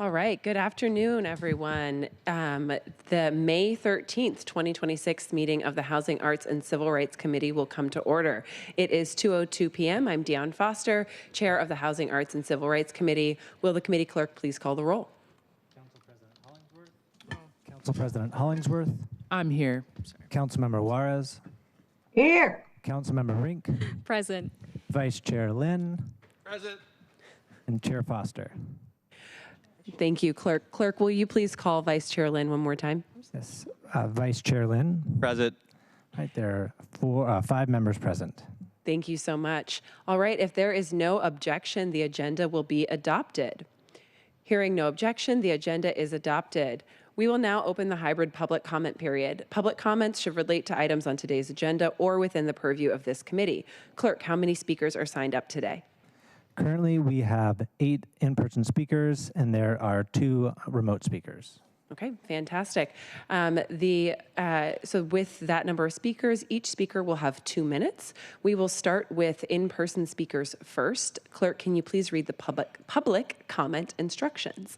All right, good afternoon, everyone. The May 13th, 2026 meeting of the Housing, Arts, and Civil Rights Committee will come to order. It is 2:02 p.m. I'm Deanne Foster, Chair of the Housing, Arts, and Civil Rights Committee. Will the committee clerk please call the roll? Council President Hollingsworth. I'm here. Sorry. Councilmember Juarez. Here. Councilmember Rink. Present. Vice Chair Lynn. Present. And Chair Foster. Thank you, Clerk. Clerk, will you please call Vice Chair Lynn one more time? Yes, Vice Chair Lynn. Present. Right, there are 5 members present. Thank you so much. All right, if there is no objection, the agenda will be adopted. Hearing no objection, the agenda is adopted. We will now open the hybrid public comment period. Public comments should relate to items on today's agenda or within the purview of this committee. Clerk, how many speakers are signed up today? Currently, we have 8 in-person speakers, and there are 2 remote speakers. Okay, fantastic. So with that number of speakers, each speaker will have 2 minutes. We will start with in-person speakers first. Clerk, can you please read the public comment instructions?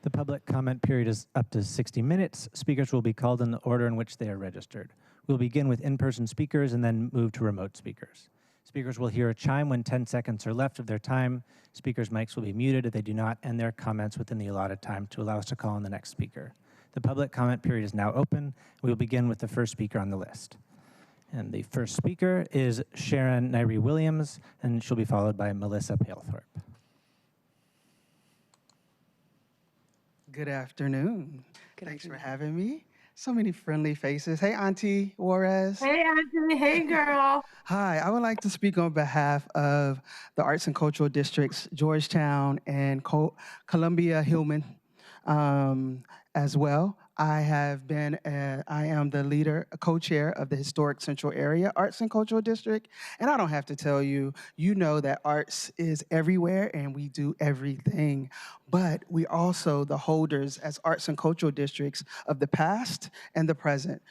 The public comment period is up to 60 minutes. Speakers will be called in the order in which they are registered. We'll begin with in-person speakers and then move to remote speakers. Speakers will hear a chime when 10 seconds are left of their time. Speakers' mics will be muted if they do not end their comments within the allotted time to allow us to call on the next speaker. The public comment period is now open. We will begin with the first speaker on the list. And the first speaker is Sharon Nairi Williams, and she'll be followed by Melissa Palethorpe. Good afternoon. Thanks for having me. So many friendly faces. Hey, Auntie Juarez. Hey, Anthony. Hey, girl. Hi, I would like to speak on behalf of the Arts and Cultural Districts, Georgetown and Columbia Hillman as well. I am the leader, co-chair of the Historic Central Area Arts and Cultural District. And I don't have to tell you, you know that arts is everywhere and we do everything. But we also the holders as arts and cultural districts of the past and the present.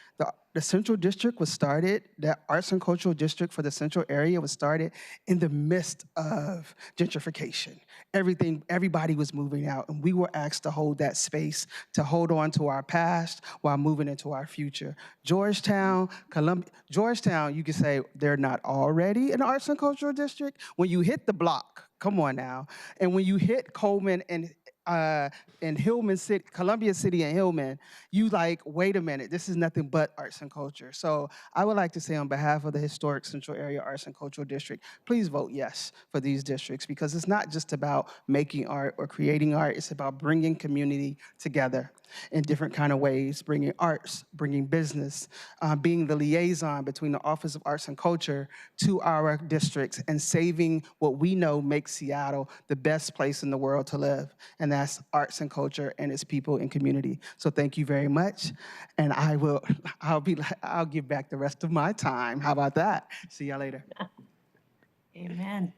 The Central District was started, the Arts and Cultural District for the Central Area was started in the midst of gentrification. Everybody was moving out, and we were asked to hold that space, to hold on to our past while moving into our future. Georgetown, you could say they're not already an Arts and Cultural District. When you hit the block, come on now, and when you hit Coleman and Hillman City, Columbia City and Hillman, you like, wait a minute, this is nothing but arts and culture. So I would like to say on behalf of the Historic Central Area Arts and Cultural District, please vote yes for these districts because it's not just about making art or creating art, it's about bringing community together in different kind of ways, bringing arts, bringing business, being the liaison between the Office of Arts and Culture to our districts and saving what we know makes Seattle the best place in the world to live. And that's arts and culture and its people and community. So thank you very much. And I'll give back the rest of my time. How about that? See y'all later. Amen.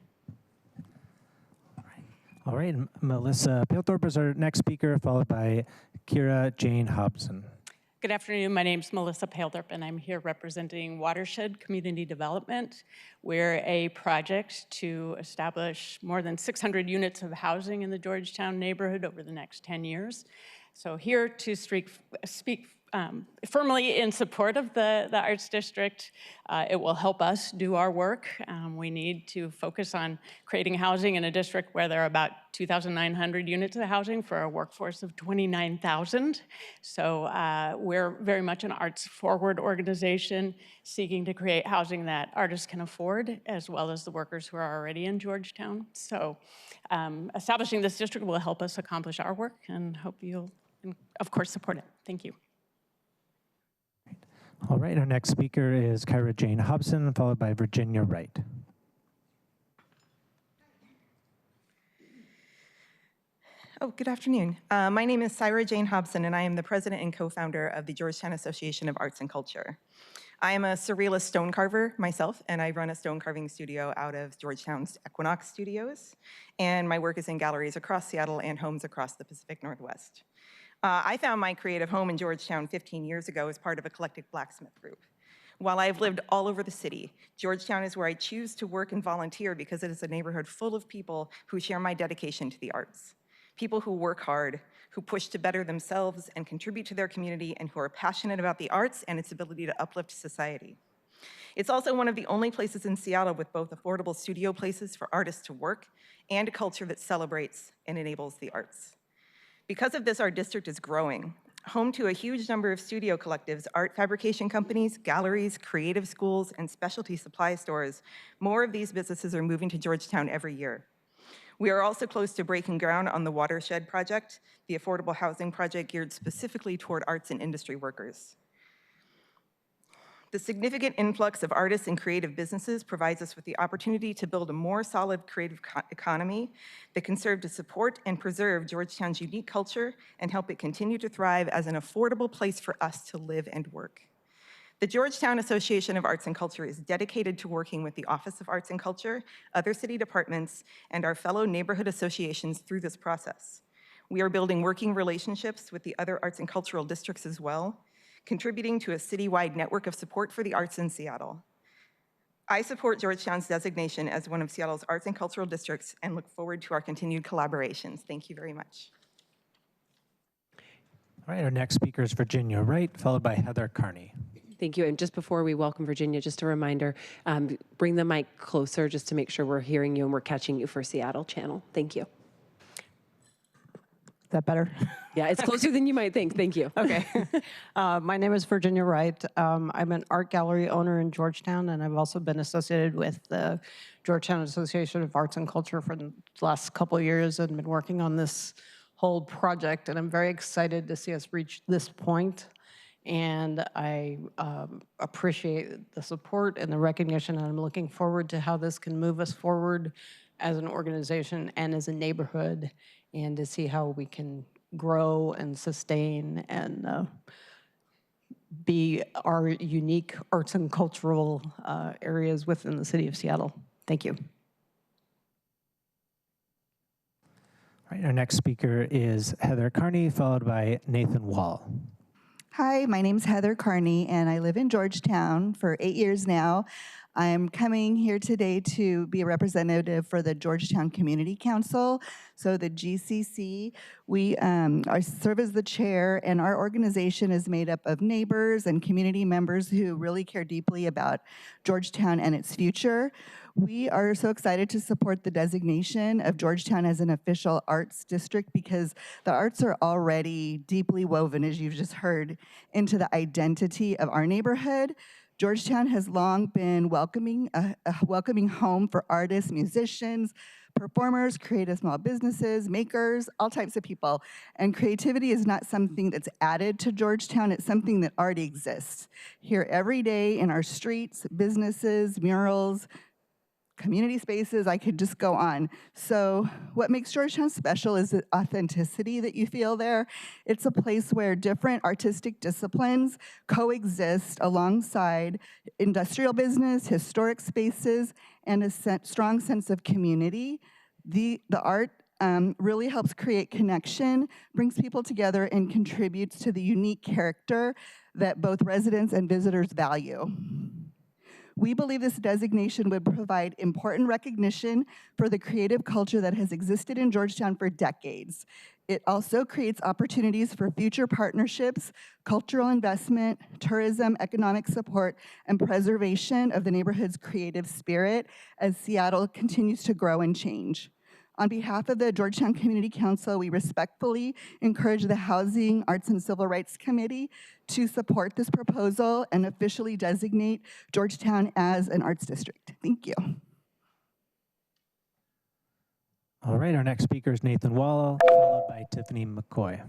All right, Melissa Palethorpe is our next speaker, followed by Kira Jane Hobson. Good afternoon. My name is Melissa Palethorpe, and I'm here representing Watershed Community Development. We're a project to establish more than 600 units of housing in the Georgetown neighborhood over the next 10 years. So here to speak firmly in support of the Arts District. It will help us do our work. We need to focus on creating housing in a district where there are about 2,900 units of housing for a workforce of 29,000. So we're very much an arts-forward organization seeking to create housing that artists can afford, as well as the workers who are already in Georgetown. So establishing this district will help us accomplish our work, and hope you'll, of course, support it. Thank you. All right, our next speaker is Kira Jane Hobson, followed by Virginia Wright. Oh, good afternoon. My name is Syra Jane Hobson, and I am the president and co-founder of the Georgetown Association of Arts and Culture. I am a surrealist stone carver myself, and I run a stone carving studio out of Georgetown's Equinox Studios, and my work is in galleries across Seattle and homes across the Pacific Northwest. I found my creative home in Georgetown 15 years ago as part of a collective blacksmith group. While I've lived all over the city, Georgetown is where I choose to work and volunteer because it is a neighborhood full of people who share my dedication to the arts. people who work hard, who push to better themselves and contribute to their community, and who are passionate about the arts and its ability to uplift society. It's also one of the only places in Seattle with both affordable studio places for artists to work and a culture that celebrates and enables the arts. Because of this, our district is growing. Home to a huge number of studio collectives, art fabrication companies, galleries, creative schools, and specialty supply stores, more of these businesses are moving to Georgetown every year. We are also close to breaking ground on the Watershed Project, the affordable housing project geared specifically toward arts and industry workers. The significant influx of artists and creative businesses provides us with the opportunity to build a more solid creative economy that can serve to support and preserve Georgetown's unique culture and help it continue to thrive as an affordable place for us to live and work. The Georgetown Association of Arts and Culture is dedicated to working with the Office of Arts and Culture, other city departments, and our fellow neighborhood associations through this process. We are building working relationships with the other arts and cultural districts as well, contributing to a citywide network of support for the arts in Seattle. I support Georgetown's designation as one of Seattle's arts and cultural districts and look forward to our continued collaborations. Thank you very much. All right, our next speaker is Virginia Wright, followed by Heather Carney. Thank you. And just before we welcome Virginia, just a reminder, bring the mic closer just to make sure we're hearing you and we're catching you for Seattle channel. Thank you. Is that better? Yeah, it's closer than you might think. Thank you. Okay. My name is Virginia Wright. I'm an art gallery owner in Georgetown, and I've also been associated with the Georgetown Association of Arts and Culture for the last couple of years and been working on this whole project. And I'm very excited to see us reach this point. And I appreciate the support and the recognition, and I'm looking forward to how this can move us forward as an organization and as a neighborhood, and to see how we can grow and sustain and be our unique arts and cultural areas within the city of Seattle. Thank you. All right, our next speaker is Heather Carney, followed by Nathan Wall. Hi, my name's Heather Carney, and I live in Georgetown for 8 years now. I'm coming here today to be a representative for the Georgetown Community Council, so the GCC. We serve as the chair, and our organization is made up of neighbors and community members who really care deeply about Georgetown and its future. We are so excited to support the designation of Georgetown as an official arts district because the arts are already deeply woven, as you've just heard, into the identity of our neighborhood. Georgetown has long been a welcoming home for artists, musicians, performers, creative small businesses, makers, all types of people. And creativity is not something that's added to Georgetown, it's something that already exists here every day in our streets, businesses, murals, community spaces. I could just go on. So what makes Georgetown special is the authenticity that you feel there. It's a place where different artistic disciplines coexist alongside industrial business, historic spaces, and a strong sense of community. The art really helps create connection, brings people together, and contributes to the unique character that both residents and visitors value. We believe this designation would provide important recognition for the creative culture that has existed in Georgetown for decades. It also creates opportunities for future partnerships, cultural investment, tourism, economic support, and preservation of the neighborhood's creative spirit as Seattle continues to grow and change. On behalf of the Georgetown Community Council, we respectfully encourage the Housing, Arts, and Civil Rights Committee to support this proposal and officially designate Georgetown as an arts district. Thank you. All right, our next speaker is Nathan Wall, followed by Tiffany McCoy.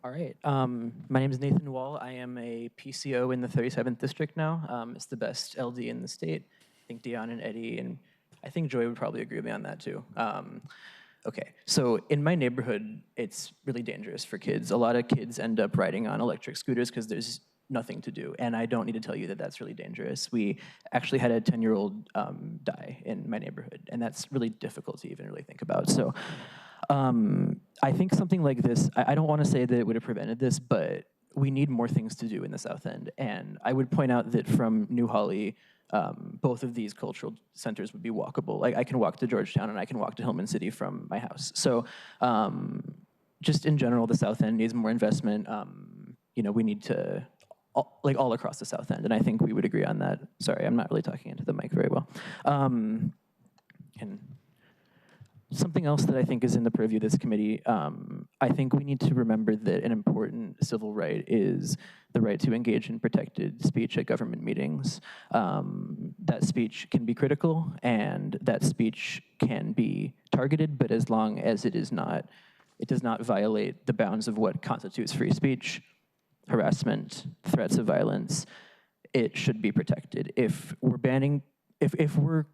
All right, my name is Nathan Wall. I am a PCO in the 37th district now. It's the best LD in the state. I think Dion and Eddie, and I think Joy would probably agree with me on that too. Okay, so in my neighborhood, it's really dangerous for kids. A lot of kids end up riding on electric scooters because there's nothing to do. And I don't need to tell you that that's really dangerous. We actually had a 10-year-old die in my neighborhood, and that's really difficult to even really think about. So I think something like this, I don't want to say that it would have prevented this, but we need more things to do in the South End. And I would point out that from New Holly, both of these cultural centers would be walkable. Like I can walk to Georgetown and I can walk to Hillman City from my house. So just in general, the South End needs more investment. We need to, all across the South End, and I think we would agree on that. Sorry, I'm not really talking into the mic very well. And something else that I think is in the purview of this committee, I think we need to remember that an important civil right is the right to engage in protected speech at government meetings. That speech can be critical and that speech can be targeted, but as long as it does not violate the bounds of what constitutes free speech, harassment, threats of violence, it should be protected. If we're banning, if we're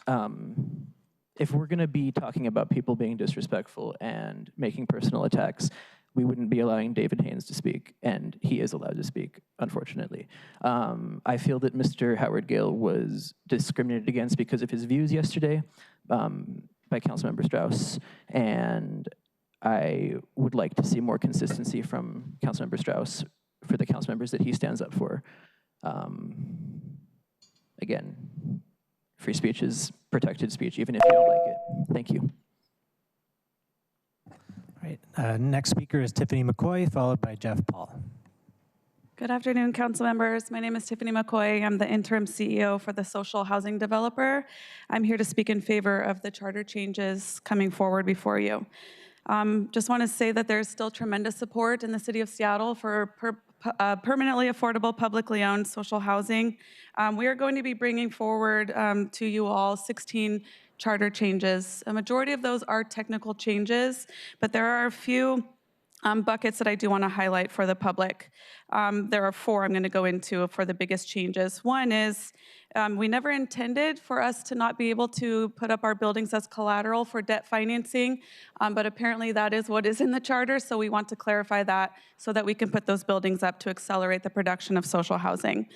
going to be talking about people being disrespectful and making personal attacks, we wouldn't be allowing David Haynes to speak, and he is allowed to speak, unfortunately. I feel that Mr. Howard Gale was discriminated against because of his views yesterday by Councilmember Strauss, and I would like to see more consistency from Councilmember Strauss for the council members that he stands up for. Again, free speech is protected speech, even if you don't like it. Thank you. All right, next speaker is Tiffany McCoy, followed by Jeff Paul. Good afternoon, council members. My name is Tiffany McCoy. I'm the interim CEO for the social housing developer. I'm here to speak in favor of the charter changes coming forward before you. Just want to say that there's still tremendous support in the city of Seattle for permanently affordable, publicly owned social housing. We are going to be bringing forward to you all 16 charter changes. A majority of those are technical changes, but there are a few buckets that I do want to highlight for the public. There are 4 I'm going to go into for the biggest changes. One is we never intended for us to not be able to put up our buildings as collateral for debt financing, but apparently that is what is in the charter, so we want to clarify that so that we can put those buildings up to accelerate the production of social housing.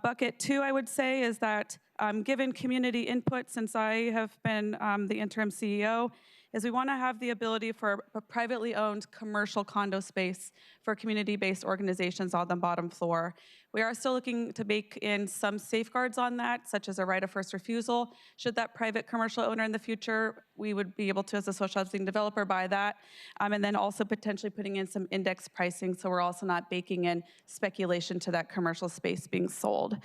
Bucket 2, I would say, is that given community input since I have been the interim CEO, is we want to have the ability for a privately owned commercial condo space for community-based organizations on the bottom floor. We are still looking to bake in some safeguards on that, such as a right of first refusal. Should that private commercial owner in the future, we would be able to, as a social housing developer, buy that. And then also potentially putting in some index pricing, so we're also not baking in speculation to that commercial space being sold.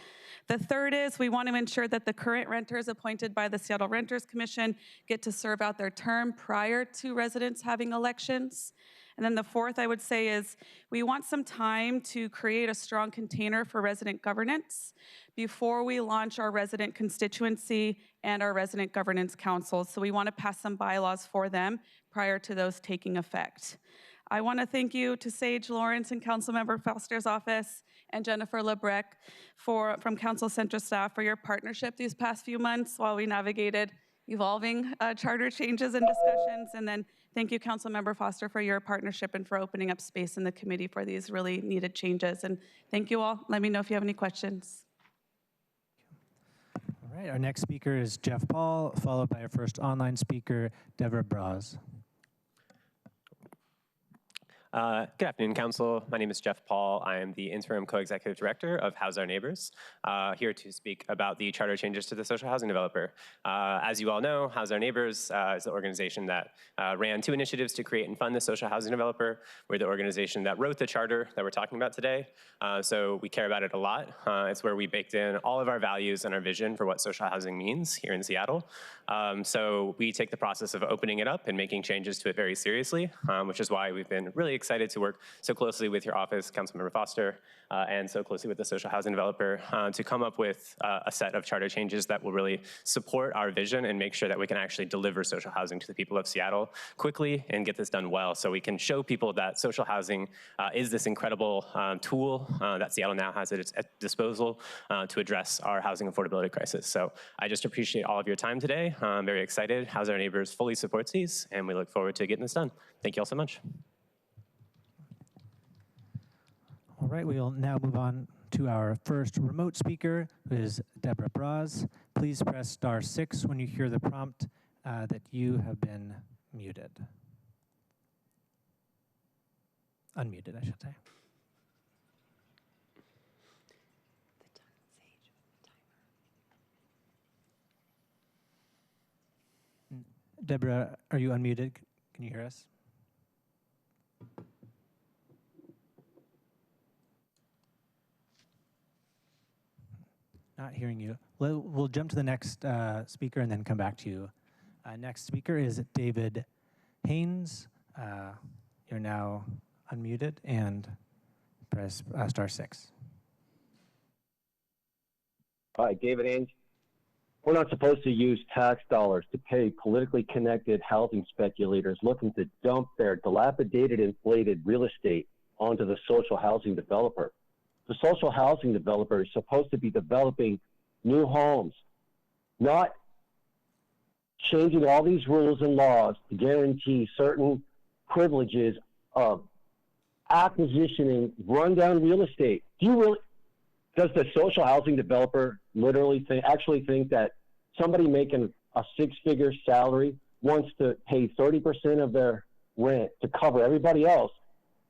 The third is we want to ensure that the current renters appointed by the Seattle Renters Commission get to serve out their term prior to residents having elections. And then the fourth, I would say, is we want some time to create a strong container for resident governance before we launch our resident constituency and our resident governance councils. So we want to pass some bylaws for them prior to those taking effect. I want to thank you to Sage Lawrence and Councilmember Foster's office and Jennifer Lebrecq from Council Central staff for your partnership these past few months while we navigated evolving charter changes and discussions. And then thank you, Councilmember Foster, for your partnership and for opening up space in the committee for these really needed changes. And thank you all. Let me know if you have any questions. All right, our next speaker is Jeff Paul, followed by our first online speaker, Deborah Braz. Good afternoon, Council. My name is Jeff Paul. I am the Interim Co-Executive Director of House Our Neighbors, here to speak about the charter changes to the social housing developer. As you all know, House Our Neighbors is the organization that ran 2 initiatives to create and fund the social housing developer. We're the organization that wrote the charter that we're talking about today, so we care about it a lot. It's where we baked in all of our values and our vision for what social housing means here in Seattle. So we take the process of opening it up and making changes to it very seriously, which is why we've been really excited to work so closely with your office, Councilmember Foster, and so closely with the social housing developer to come up with a set of charter changes that will really support our vision and make sure that we can actually deliver social housing to the people of Seattle quickly and get this done well, so we can show people that social housing is this incredible tool that Seattle now has at its disposal to address our housing affordability crisis. So I just appreciate all of your time today. I'm very excited. House Our Neighbors fully supports these, and we look forward to getting this done. Thank you all so much. All right, we will now move on to our first remote speaker, who is Deborah Braz. Please press *6 when you hear the prompt that you have been muted. Unmuted, I should say. Deborah, are you unmuted? Can you hear us? Not hearing you. We'll jump to the next speaker and then come back to you. Next speaker is David Haynes. You're now unmuted and press *6. Hi, David Haynes. We're not supposed to use tax dollars to pay politically connected housing speculators looking to dump their dilapidated, inflated real estate onto the social housing developer. The social housing developer is supposed to be developing new homes, not changing all these rules and laws to guarantee certain privileges of acquisitioning rundown real estate. Does the social housing developer actually think that somebody making a six-figure salary wants to pay 30% of their rent to cover everybody else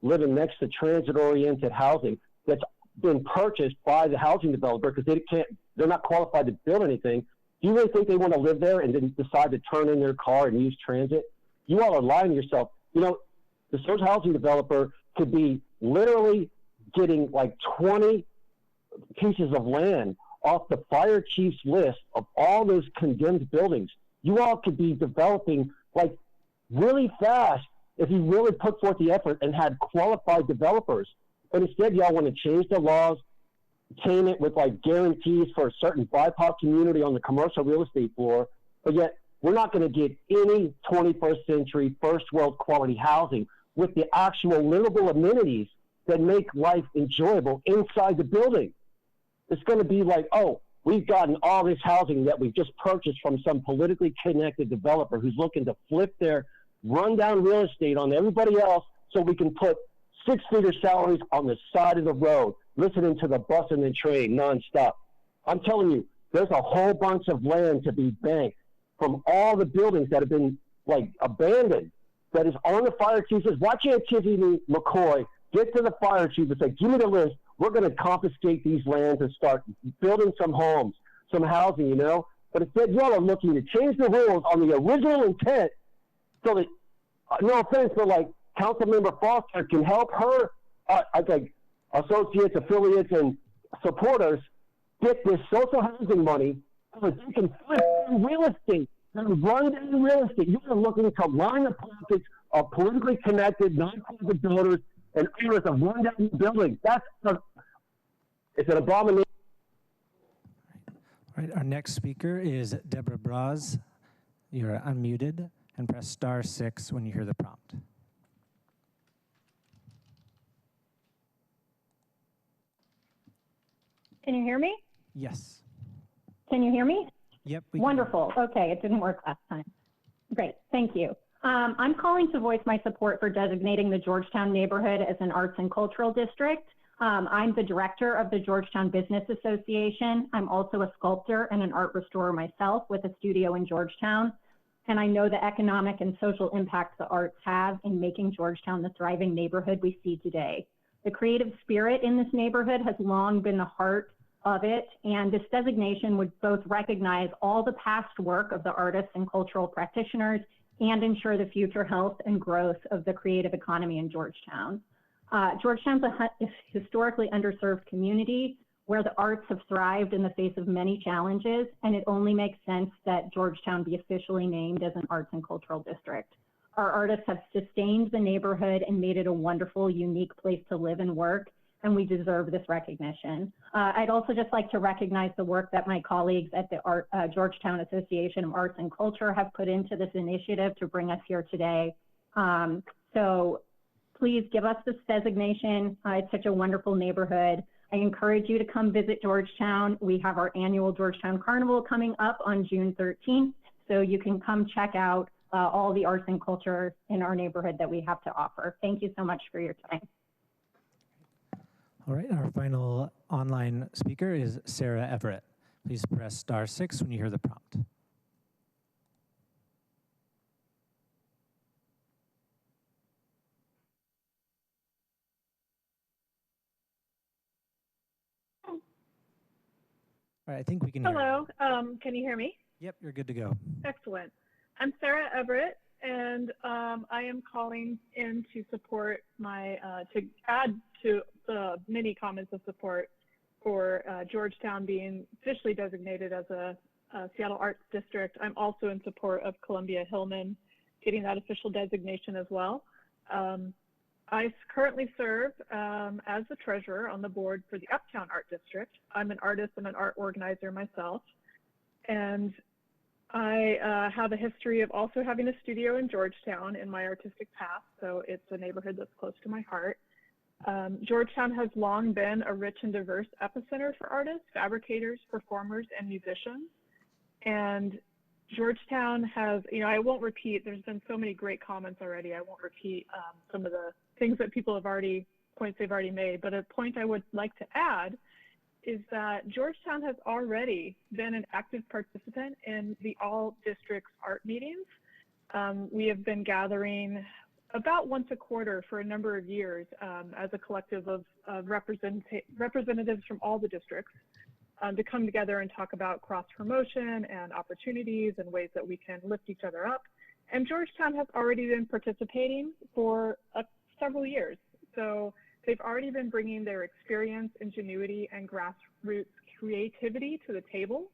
living next to transit-oriented housing that's been purchased by the housing developer because they're not qualified to build anything? Do you really think they want to live there and then decide to turn in their car and use transit? You all are lying to yourself. You know, the social housing developer could be literally getting like 20 pieces of land off the fire chief's list of all those condemned buildings. You all could be developing like really fast if you really put forth the effort and had qualified developers. But instead, y'all want to change the laws, tame it with like guarantees for a certain BIPOC community on the commercial real estate floor, but yet we're not going to get any 21st century first world quality housing with the actual livable amenities that make life enjoyable inside the building. It's going to be like, oh, we've gotten all this housing that we've just purchased from some politically connected developer who's looking to flip their rundown real estate on everybody else so we can put six-figure salaries on the side of the road, listening to the bus and the train nonstop. I'm telling you, there's a whole bunch of land to be banked from all the buildings that have been like abandoned that is on the fire chief's list. Why can't Tiffany McCoy get to the fire chief and say, give me the list, we're going to confiscate these lands and start building some homes, some housing, you know? But instead, y'all are looking to change the rules on the original intent so that, no offense, but like Councilmember Foster can help her, like associates, affiliates, and supporters get this social housing money so that they can flip real estate and run down real estate. You are looking to line the pockets of politically connected, non-profit builders and owners of rundown buildings. It's an abomination. All right, our next speaker is Deborah Braz. You're unmuted and press *6 when you hear the prompt. Can you hear me? Yes. Can you hear me? Yep. Wonderful. Okay, it didn't work last time. Great, thank you. I'm calling to voice my support for designating the Georgetown neighborhood as an arts and cultural district. I'm the director of the Georgetown Business Association. I'm also a sculptor and an art restorer myself with a studio in Georgetown. And I know the economic and social impacts the arts have in making Georgetown the thriving neighborhood we see today. The creative spirit in this neighborhood has long been the heart of it, and this designation would both recognize all the past work of the artists and cultural practitioners and ensure the future health and growth of the creative economy in Georgetown. Georgetown's a historically underserved community where the arts have thrived in the face of many challenges, and it only makes sense that Georgetown be officially named as an arts and cultural district. Our artists have sustained the neighborhood and made it a wonderful, unique place to live and work, and we deserve this recognition. I'd also just like to recognize the work that my colleagues at the Georgetown Association of Arts and Culture have put into this initiative to bring us here today. So please give us this designation. It's such a wonderful neighborhood. I encourage you to come visit Georgetown. We have our annual Georgetown Carnival coming up on June 13th, so you can come check out all the arts and culture in our neighborhood that we have to offer. Thank you so much for your time. All right, our final online speaker is Sarah Everett. Please press *6 when you hear the prompt. All right, I think we can hear Hello, can you hear me? Yep, you're good to go. Excellent. I'm Sarah Everett, and I am calling in to support my, to add to the many comments of support for Georgetown being officially designated as a Seattle Arts District. I'm also in support of Columbia Hillman getting that official designation as well. I currently serve as the treasurer on the board for the Uptown Art District. I'm an artist and an art organizer myself. And I have a history of also having a studio in Georgetown in my artistic past, so it's a neighborhood that's close to my heart. Georgetown has long been a rich and diverse epicenter for artists, fabricators, performers, and musicians. And Georgetown has, I won't repeat, there's been so many great comments already, I won't repeat some of the things that people have already, points they've already made, but a point I would like to add is that Georgetown has already been an active participant in the all districts art meetings. We have been gathering about once a quarter for a number of years as a collective of representatives from all the districts to come together and talk about cross promotion and opportunities and ways that we can lift each other up. And Georgetown has already been participating for several years. So they've already been bringing their experience, ingenuity, and grassroots creativity to the table.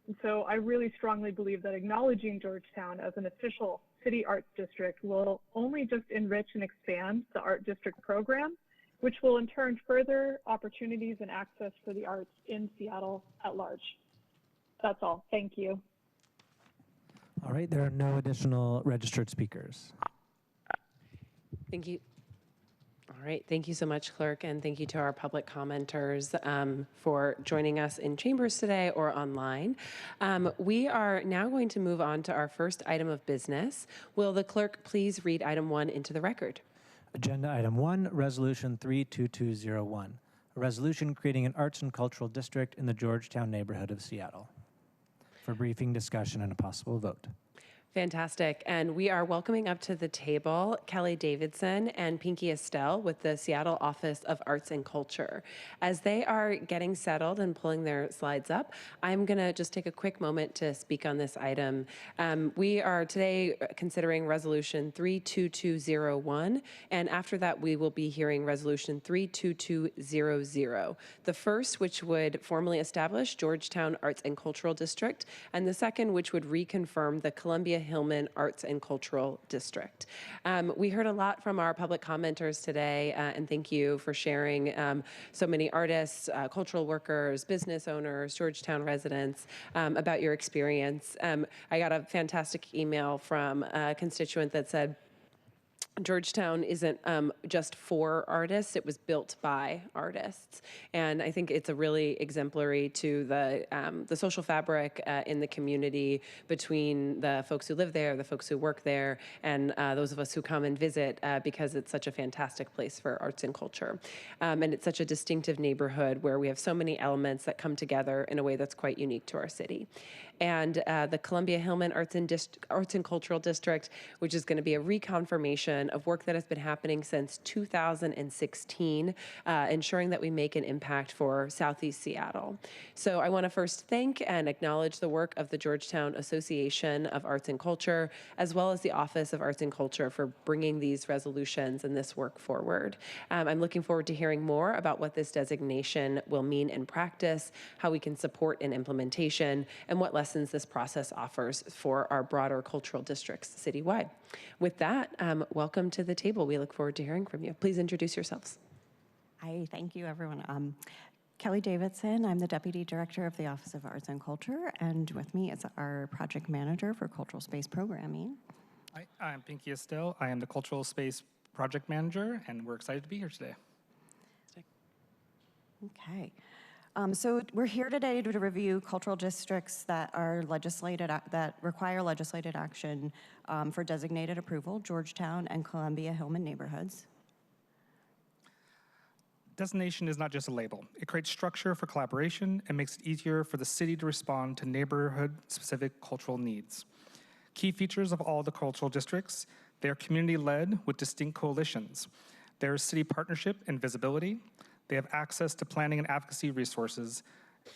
And so I really strongly believe that acknowledging Georgetown as an official city arts district will only just enrich and expand the art district program, which will in turn further opportunities and access for the arts in Seattle at large. That's all. Thank you. All right, there are no additional registered speakers. Thank you. All right, thank you so much, Clerk, and thank you to our public commenters for joining us in chambers today or online. We are now going to move on to our first item of business. Will the clerk please read item 1 into the record? Agenda item 1, Resolution 32201, a resolution creating an arts and cultural district in the Georgetown neighborhood of Seattle. For briefing, discussion, and a possible vote. Fantastic. And we are welcoming up to the table Kelly Davidson and Pinky Estelle with the Seattle Office of Arts and Culture. As they are getting settled and pulling their slides up, I'm going to just take a quick moment to speak on this item. We are today considering Resolution 32201, and after that we will be hearing Resolution 32200. The first, which would formally establish Georgetown Arts and Cultural District, and the second, which would reconfirm the Columbia Hillman Arts and Cultural District. We heard a lot from our public commenters today, and thank you for sharing so many artists, cultural workers, business owners, Georgetown residents about your experience. I got a fantastic email from a constituent that said, Georgetown isn't just for artists, it was built by artists. And I think it's a really exemplary to the social fabric in the community between the folks who live there, the folks who work there, and those of us who come and visit because it's such a fantastic place for arts and culture. And it's such a distinctive neighborhood where we have so many elements that come together in a way that's quite unique to our city. And the Columbia Hillman Arts and Cultural District, which is going to be a reconfirmation of work that has been happening since 2016, ensuring that we make an impact for Southeast Seattle. So I want to first thank and acknowledge the work of the Georgetown Association of Arts and Culture, as well as the Office of Arts and Culture for bringing these resolutions and this work forward. I'm looking forward to hearing more about what this designation will mean in practice, how we can support in implementation, and what lessons this process offers for our broader cultural districts citywide. With that, welcome to the table. We look forward to hearing from you. Please introduce yourselves. Hi, thank you, everyone. Kelly Davidson, I'm the Deputy Director of the Office of Arts and Culture, and with me is our Project Manager for Cultural Space Programming. Hi, I'm Pinky Estelle. I am the Cultural Space Project Manager, and we're excited to be here today. Okay. So we're here today to review cultural districts that are that require legislated action for designated approval, Georgetown and Columbia Hillman neighborhoods. Designation is not just a label. It creates structure for collaboration and makes it easier for the city to respond to neighborhood-specific cultural needs. Key features of all the cultural districts: they are community-led with distinct coalitions. There is city partnership and visibility. They have access to planning and advocacy resources,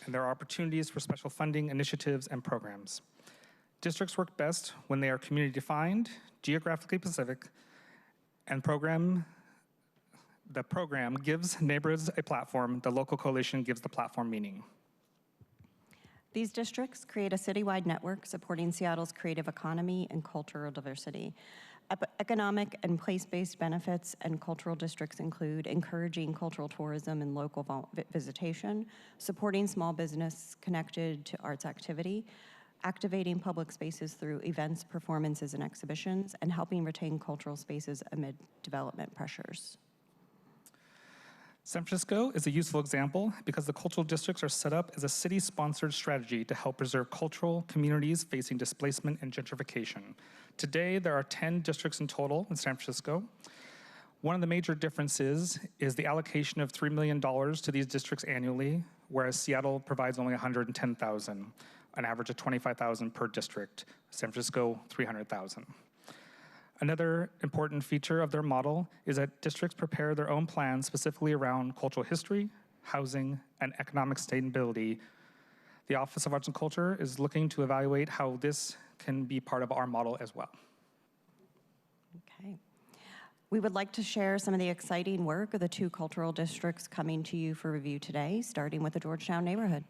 and there are opportunities for special funding initiatives and programs. Districts work best when they are community-defined, geographically specific, and program the program gives neighborhoods a platform. The local coalition gives the platform meaning. These districts create a citywide network supporting Seattle's creative economy and cultural diversity. Economic and place-based benefits and cultural districts include encouraging cultural tourism and local visitation, supporting small business connected to arts activity, activating public spaces through events, performances, and exhibitions, and helping retain cultural spaces amid development pressures. San Francisco is a useful example because the cultural districts are set up as a city-sponsored strategy to help preserve cultural communities facing displacement and gentrification. Today, there are 10 districts in total in San Francisco. One of the major differences is the allocation of $3 million to these districts annually, whereas Seattle provides only $110,000, an average of $25,000 per district. San Francisco, $300,000. Another important feature of their model is that districts prepare their own plans specifically around cultural history, housing, and economic sustainability. The Office of Arts and Culture is looking to evaluate how this can be part of our model as well. Okay. We would like to share some of the exciting work of the 2 cultural districts coming to you for review today, starting with the Georgetown neighborhood.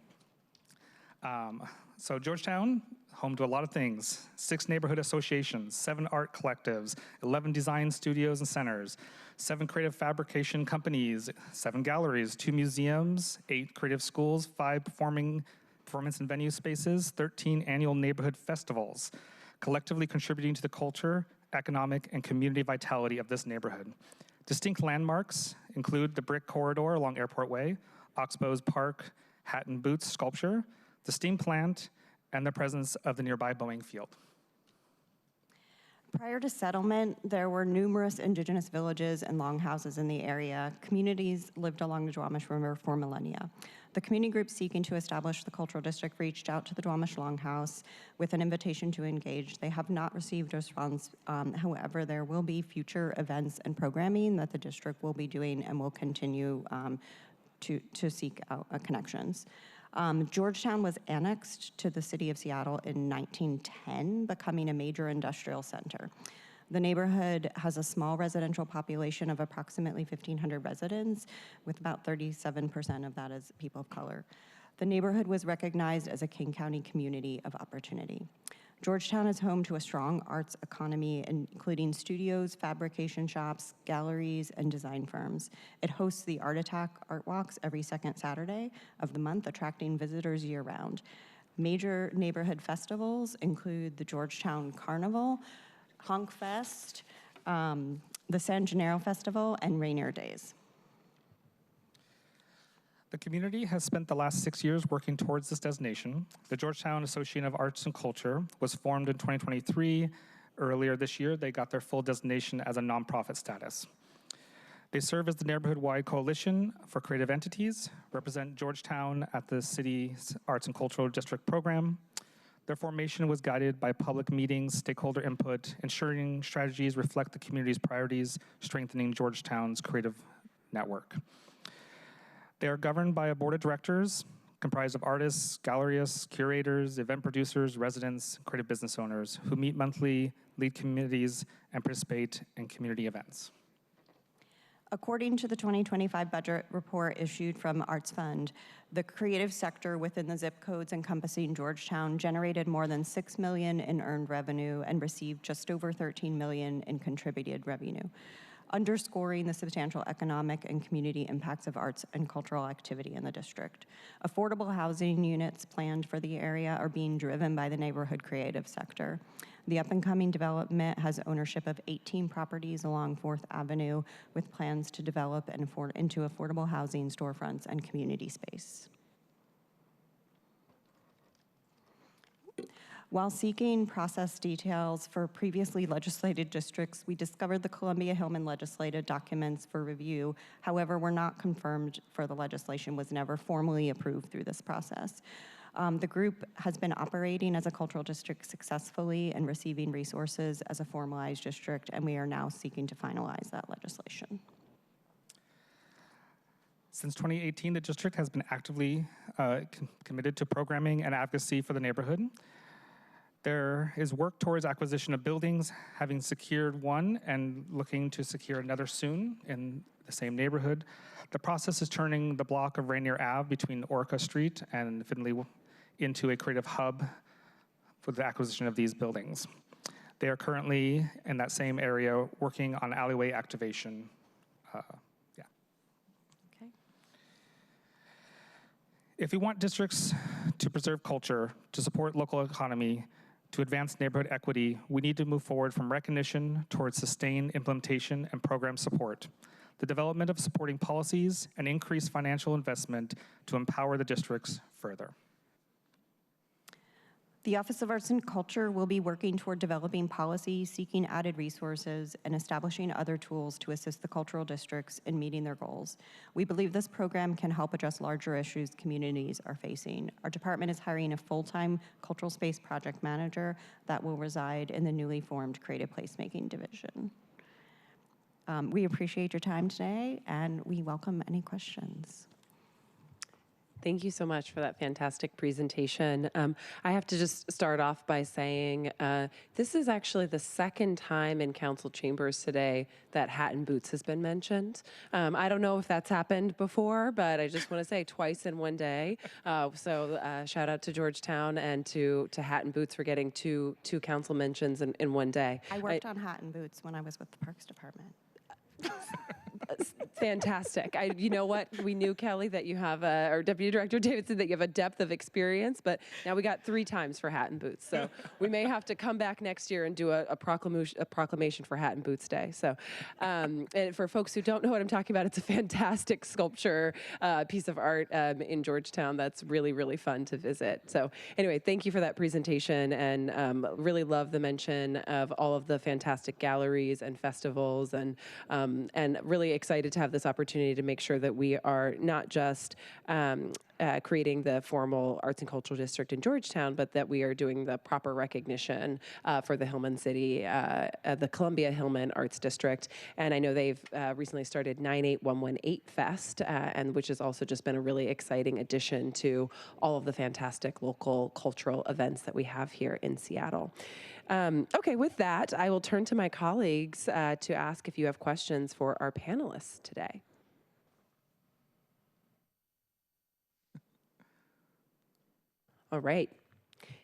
So Georgetown, home to a lot of things. 6 neighborhood associations, 7 art collectives, 11 design studios and centers, 7 creative fabrication companies, 7 galleries, 2 museums, 8 creative schools, 5 performance and venue spaces, 13 annual neighborhood festivals, collectively contributing to the culture, economic, and community vitality of this neighborhood. Distinct landmarks include the brick corridor along Airport Way, Oxbow's Park Hat and Boots sculpture, the steam plant, and the presence of the nearby Boeing field. Prior to settlement, there were numerous indigenous villages and longhouses in the area. Communities lived along the Duwamish River for millennia. The community group seeking to establish the cultural district reached out to the Duwamish Longhouse with an invitation to engage. They have not received a response. However, there will be future events and programming that the district will be doing and will continue to seek out connections. Georgetown was annexed to the city of Seattle in 1910, becoming a major industrial center. The neighborhood has a small residential population of approximately 1,500 residents, with about 37% of that as people of color. The neighborhood was recognized as a King County community of opportunity. Georgetown is home to a strong arts economy, including studios, fabrication shops, galleries, and design firms. It hosts the Art Attack Art Walks every second Saturday of the month, attracting visitors year-round. Major neighborhood festivals include the Georgetown Carnival, Honk Fest, the San Gennaro Festival, and Rainier Days. The community has spent the last 6 years working towards this designation. The Georgetown Association of Arts and Culture was formed in 2023. Earlier this year, they got their full designation as a nonprofit status. They serve as the neighborhood-wide coalition for creative entities, represent Georgetown at the city's Arts and Cultural District program. Their formation was guided by public meetings, stakeholder input, ensuring strategies reflect the community's priorities, strengthening Georgetown's creative network. They are governed by a board of directors comprised of artists, gallerists, curators, event producers, residents, creative business owners who meet monthly, lead committees, and participate in community events. According to the 2025 budget report issued from Arts Fund, the creative sector within the zip codes encompassing Georgetown generated more than $6 million in earned revenue and received just over $13 million in contributed revenue, underscoring the substantial economic and community impacts of arts and cultural activity in the district. Affordable housing units planned for the area are being driven by the neighborhood creative sector. The up-and-coming development has ownership of 18 properties along 4th Avenue with plans to develop into affordable housing, storefronts, and community space. While seeking process details for previously legislated districts, we discovered the Columbia Hillman legislative documents for review. However, were not confirmed for the legislation, was never formally approved through this process. The group has been operating as a cultural district successfully and receiving resources as a formalized district, and we are now seeking to finalize that legislation. Since 2018, the district has been actively committed to programming and advocacy for the neighborhood. There is work towards acquisition of buildings, having secured one and looking to secure another soon in the same neighborhood. The process is turning the block of Rainier Ave between Orca Street and Finley into a creative hub for the acquisition of these buildings. They are currently in that same area working on alleyway activation. If we want districts to preserve culture, to support local economy, to advance neighborhood equity, we need to move forward from recognition towards sustained implementation and program support. The development of supporting policies and increased financial investment to empower the districts further. The Office of Arts and Culture will be working toward developing policies, seeking added resources, and establishing other tools to assist the cultural districts in meeting their goals. We believe this program can help address larger issues communities are facing. Our department is hiring a full-time cultural space project manager that will reside in the newly formed Creative Placemaking Division. We appreciate your time today, and we welcome any questions. Thank you so much for that fantastic presentation. I have to just start off by saying this is actually the second time in council chambers today that hat and boots has been mentioned. I don't know if that's happened before, but I just want to say twice in one day. So shout out to Georgetown and to hat and boots for getting two council mentions in one day. I worked on hat and boots when I was with the Parks Department. Fantastic. You know what? We knew, Kelly, that you have, or Deputy Director Davidson, that you have a depth of experience, but now we got 3 times for hat and boots. So we may have to come back next year and do a proclamation for Hat and Boots Day. So and for folks who don't know what I'm talking about, it's a fantastic sculpture piece of art in Georgetown that's really, really fun to visit. So anyway, thank you for that presentation, and really love the mention of all of the fantastic galleries and festivals, and really excited to have this opportunity to make sure that we are not just creating the formal arts and cultural district in Georgetown, but that we are doing the proper recognition for the Hillman City, the Columbia Hillman Arts District. And I know they've recently started 98118 Fest, and which has also just been a really exciting addition to all of the fantastic local cultural events that we have here in Seattle. Okay, with that, I will turn to my colleagues to ask if you have questions for our panelists today. All right.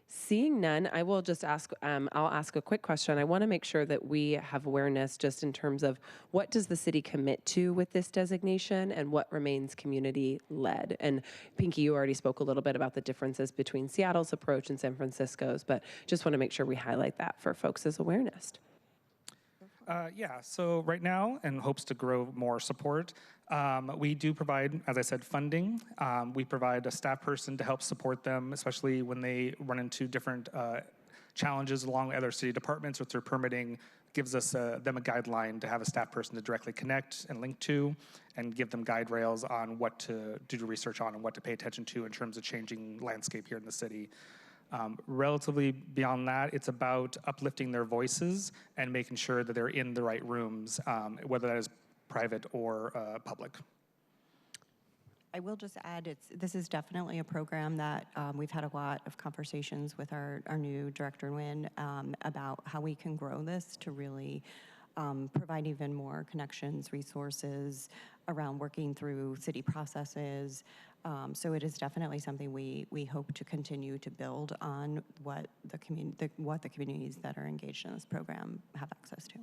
Seeing none, I will just ask, I'll ask a quick question. I want to make sure that we have awareness just in terms of what does the city commit to with this designation and what remains community-led. And Pinky, you already spoke a little bit about the differences between Seattle's approach and San Francisco's, but just want to make sure we highlight that for folks as awareness. Yeah, so right now, in hopes to grow more support, we do provide, as I said, funding. We provide a staff person to help support them, especially when they run into different challenges along with other city departments with their permitting. Gives us them a guideline to have a staff person to directly connect and link to, and give them guide rails on what to do research on and what to pay attention to in terms of changing landscape here in the city. Relatively beyond that, it's about uplifting their voices and making sure that they're in the right rooms, whether that is private or public. I will just add, this is definitely a program that we've had a lot of conversations with our new director, Nguyen, about how we can grow this to really provide even more connections, resources around working through city processes. So it is definitely something we hope to continue to build on what the communities that are engaged in this program have access to.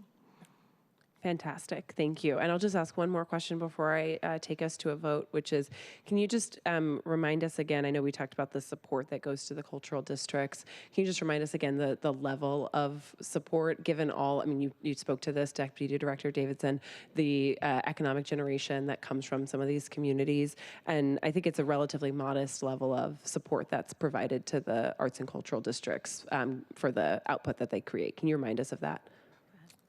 Fantastic, thank you. And I'll just ask one more question before I take us to a vote, which is, can you just remind us again, I know we talked about the support that goes to the cultural districts. Can you just remind us again the level of support given all, I mean, you spoke to this, Deputy Director Davidson, the economic generation that comes from some of these communities. And I think it's a relatively modest level of support that's provided to the arts and cultural districts for the output that they create. Can you remind us of that?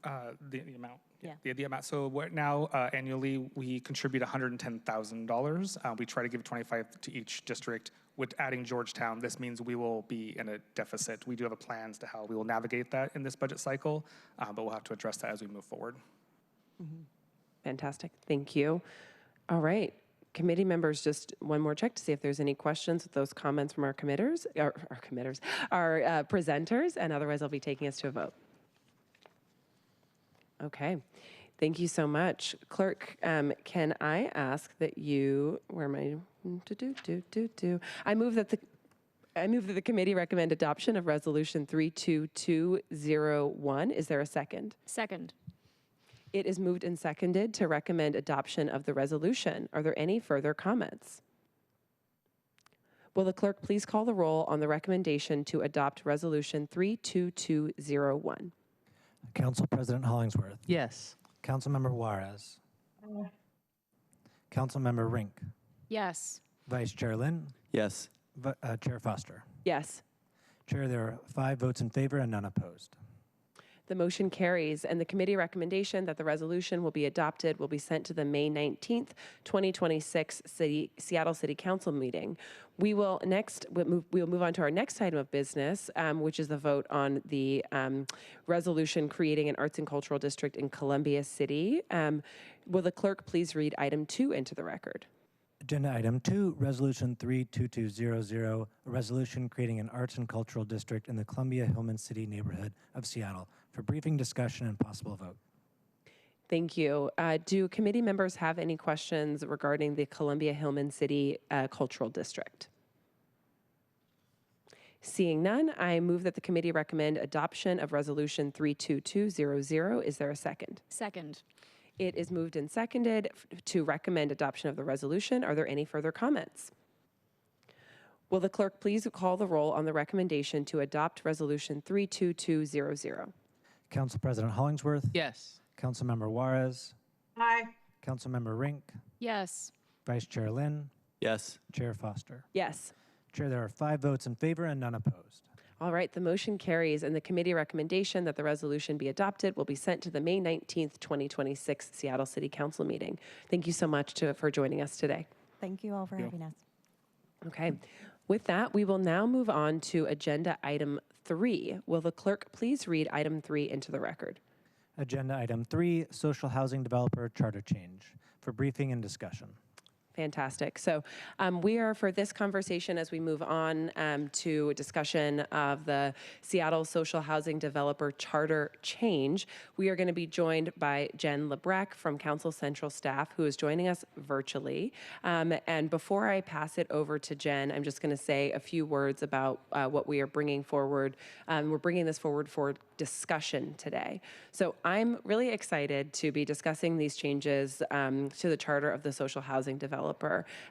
The amount. Yeah. The amount. So now annually we contribute $110,000. We try to give 25 to each district. With adding Georgetown, this means we will be in a deficit. We do have plans to how we will navigate that in this budget cycle, but we'll have to address that as we move forward. Mm-hmm. Fantastic, thank you. All right. Committee members, just one more check to see if there's any questions with those comments from our committers, our presenters, and otherwise I'll be taking us to a vote. Okay. Thank you so much. Clerk, can I ask that you, where am I? I move that the committee recommend adoption of Resolution 32201. Is there a second? Second. It is moved and seconded to recommend adoption of the resolution. Are there any further comments? Will the clerk please call the roll on the recommendation to adopt Resolution 32201? Council President Hollingsworth. Yes. Councilmember Juarez. Councilmember Rink. Yes. Vice Chair Lynn. Yes. Chair Foster. Yes. Chair, there are 5 votes in favor and none opposed. The motion carries, and the committee recommendation that the resolution will be adopted will be sent to the May 19th, 2026 Seattle City Council meeting. We'll move on to our next item of business, which is the vote on the resolution creating an arts and cultural district in Columbia City. Will the clerk please read item 2 into the record? Agenda item 2, Resolution 32200, a resolution creating an arts and cultural district in the Columbia Hillman City neighborhood of Seattle, for briefing, discussion, and possible vote. Thank you. Do committee members have any questions regarding the Columbia Hillman City Cultural District? Seeing none, I move that the committee recommend adoption of Resolution 32200. Is there a second? Second. It is moved and seconded to recommend adoption of the resolution. Are there any further comments? Will the clerk please call the roll on the recommendation to adopt Resolution 32200? Council President Hollingsworth. Yes. Councilmember Juarez. Aye. Councilmember Rink. Yes. Vice Chair Lynn. Yes. Chair Foster. Yes. Chair, there are 5 votes in favor and none opposed. All right, the motion carries, and the committee recommendation that the resolution be adopted will be sent to the May 19th, 2026 Seattle City Council meeting. Thank you so much for joining us today. Thank you all for having us. Okay, with that, we will now move on to agenda item 3. Will the clerk please read item 3 into the record? Agenda item 3, social housing developer charter change, for briefing and discussion. Fantastic. So we are, for this conversation, as we move on to discussion of the Seattle social housing developer charter change, we are going to be joined by Jen Lebrecht from Council Central staff, who is joining us virtually. And before I pass it over to Jen, I'm just going to say a few words about what we are bringing forward. We're bringing this forward for discussion today. So I'm really excited to be discussing these changes to the charter of the social housing developer,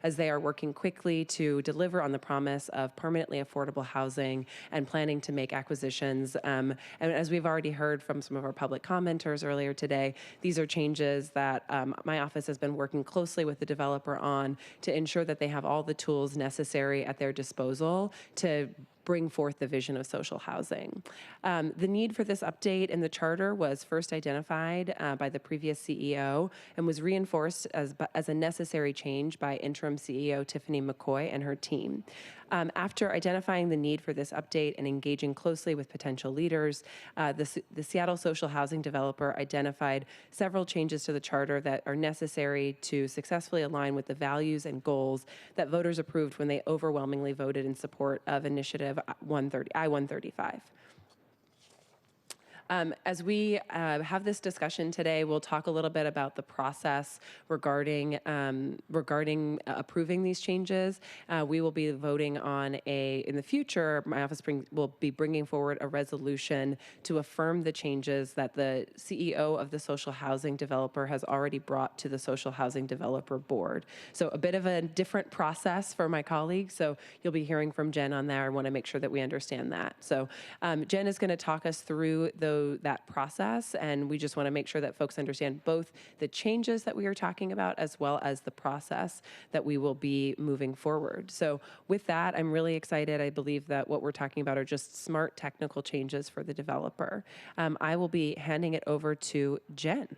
as they are working quickly to deliver on the promise of permanently affordable housing and planning to make acquisitions. And as we've already heard from some of our public commenters earlier today, these are changes that my office has been working closely with the developer on to ensure that they have all the tools necessary at their disposal to bring forth the vision of social housing. The need for this update in the charter was first identified by the previous CEO and was reinforced as a necessary change by interim CEO Tiffany McCoy and her team. After identifying the need for this update and engaging closely with potential leaders, the Seattle social housing developer identified several changes to the charter that are necessary to successfully align with the values and goals that voters approved when they overwhelmingly voted in support of Initiative I-135. As we have this discussion today, we'll talk a little bit about the process regarding approving these changes. We will be voting on in the future, my office will be bringing forward a resolution to affirm the changes that the CEO of the social housing developer has already brought to the social housing developer board. So a bit of a different process for my colleagues. So you'll be hearing from Jen on there. I want to make sure that we understand that. So Jen is going to talk us through that process, and we just want to make sure that folks understand both the changes that we are talking about as well as the process that we will be moving forward. So with that, I'm really excited. I believe that what we're talking about are just smart technical changes for the developer. I will be handing it over to Jen.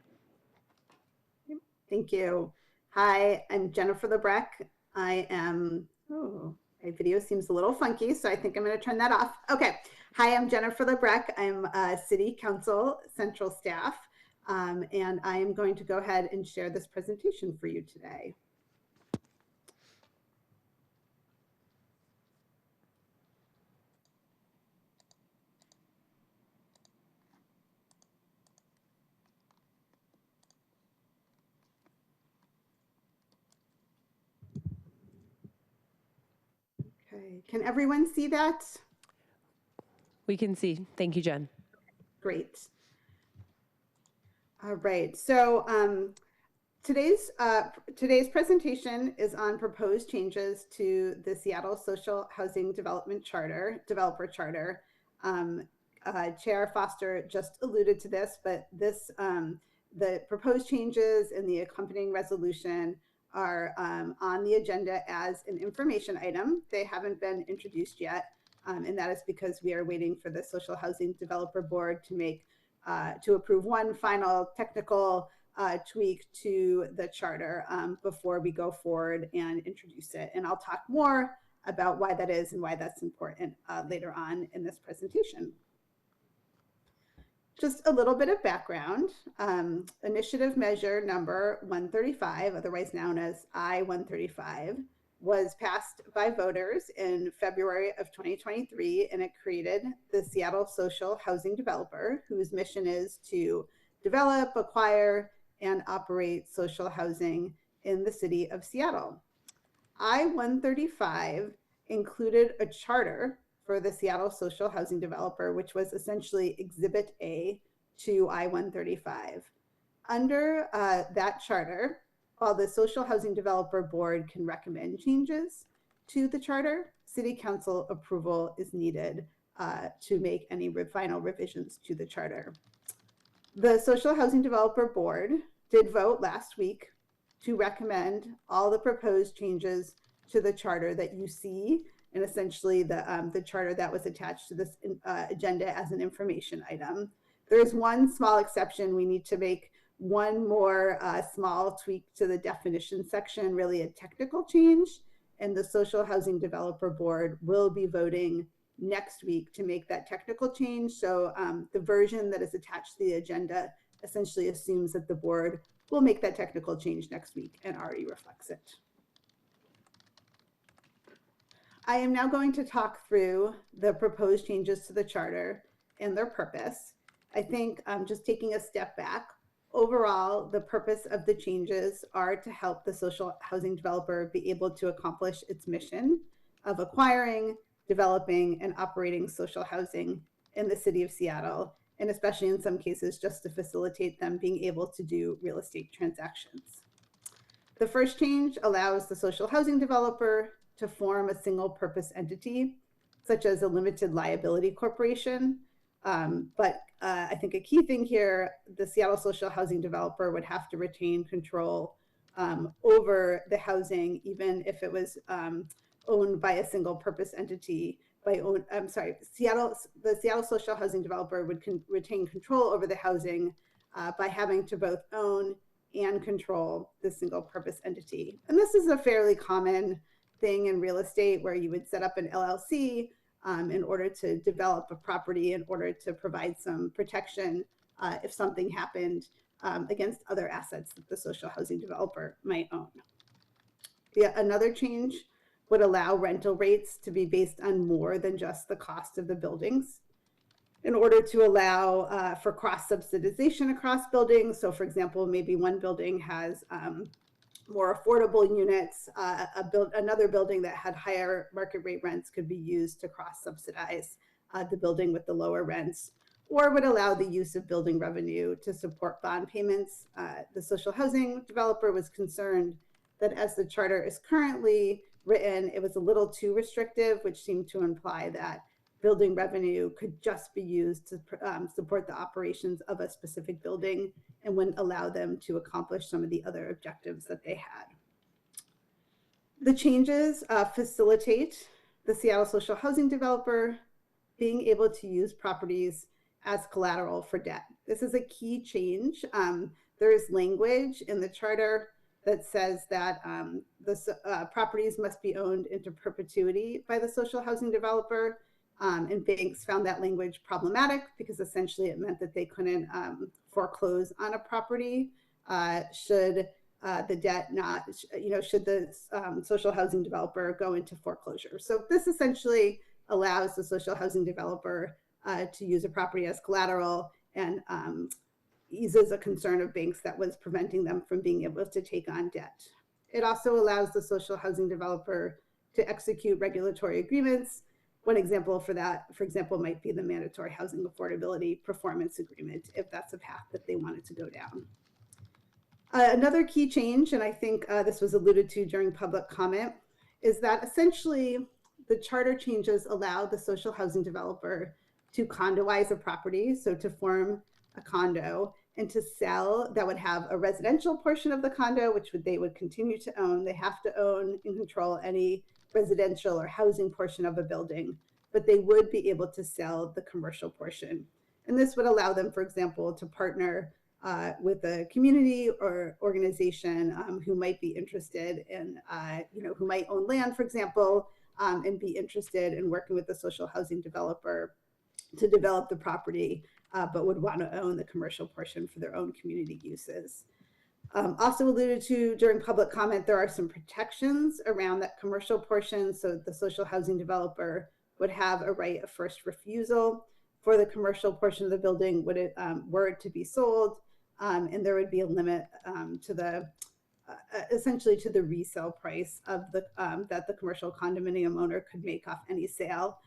Thank you. Hi, I'm Jennifer Lebrecht. I am, my video seems a little funky, so I think I'm going to turn that off. Okay. Hi, I'm Jennifer Lebrecht. I'm City Council Central staff, and I am going to go ahead and share this presentation for you today. Okay. Can everyone see that? We can see. Thank you, Jen. Great. All right. So today's presentation is on proposed changes to the Seattle Social Housing Developer Charter. Chair Foster just alluded to this, but the proposed changes and the accompanying resolution are on the agenda as an information item. They haven't been introduced yet, and that is because we are waiting for the Social Housing Developer Board to approve one final technical tweak to the charter before we go forward and introduce it. And I'll talk more about why that is and why that's important later on in this presentation. Just a little bit of background. Initiative measure number 135, otherwise known as I-135, was passed by voters in February of 2023, and it created the Seattle Social Housing Developer, whose mission is to develop, acquire, and operate social housing in the city of Seattle. I-135 included a charter for the Seattle Social Housing Developer, which was essentially Exhibit A to I-135. Under that charter, while the Social Housing Developer Board can recommend changes to the charter, City Council approval is needed to make any final revisions to the charter. The Social Housing Developer Board did vote last week to recommend all the proposed changes to the charter that you see, and essentially the charter that was attached to this agenda as an information item. There's one small exception. We need to make one more small tweak to the definition section, really a technical change, and the Social Housing Developer Board will be voting next week to make that technical change. So the version that is attached to the agenda essentially assumes that the board will make that technical change next week and already reflects it. I am now going to talk through the proposed changes to the charter and their purpose. I think just taking a step back, overall, the purpose of the changes are to help the social housing developer be able to accomplish its mission of acquiring, developing, and operating social housing in the city of Seattle, and especially in some cases, just to facilitate them being able to do real estate transactions. The first change allows the social housing developer to form a single purpose entity, such as a limited liability corporation. But I think a key thing here, the Seattle Social Housing Developer would have to retain control over the housing, even if it was owned by a single purpose entity. The Seattle Social Housing Developer would retain control over the housing by having to both own and control the single purpose entity. And this is a fairly common thing in real estate, where you would set up an LLC in order to develop a property, in order to provide some protection if something happened against other assets that the social housing developer might own. Another change would allow rental rates to be based on more than just the cost of the buildings, in order to allow for cross-subsidization across buildings. So for example, maybe one building has more affordable units, another building that had higher market rate rents could be used to cross-subsidize the building with the lower rents, or would allow the use of building revenue to support bond payments. The social housing developer was concerned that as the charter is currently written, it was a little too restrictive, which seemed to imply that building revenue could just be used to support the operations of a specific building and wouldn't allow them to accomplish some of the other objectives that they had. The changes facilitate the Seattle Social Housing Developer being able to use properties as collateral for debt. This is a key change. There is language in the charter that says that the properties must be owned into perpetuity by the social housing developer. And banks found that language problematic because essentially it meant that they couldn't foreclose on a property should the debt not, should the social housing developer go into foreclosure. So this essentially allows the social housing developer to use a property as collateral and eases a concern of banks that was preventing them from being able to take on debt. It also allows the social housing developer to execute regulatory agreements. One example for that, for example, might be the mandatory housing affordability performance agreement, if that's a path that they wanted to go down. Another key change, and I think this was alluded to during public comment, is that essentially the charter changes allow the social housing developer to condoize a property, so to form a condo and to sell, that would have a residential portion of the condo, which they would continue to own. They have to own and control any residential or housing portion of a building, but they would be able to sell the commercial portion. And this would allow them, for example, to partner with a community or organization who might be interested in, who might own land, for example, and be interested in working with the social housing developer to develop the property, but would want to own the commercial portion for their own community uses. Also alluded to during public comment, there are some protections around that commercial portion. So the social housing developer would have a right of first refusal for the commercial portion of the building would it were it to be sold, and there would be a limit to the essentially to the resale price of the that the commercial condominium owner could make off any sale,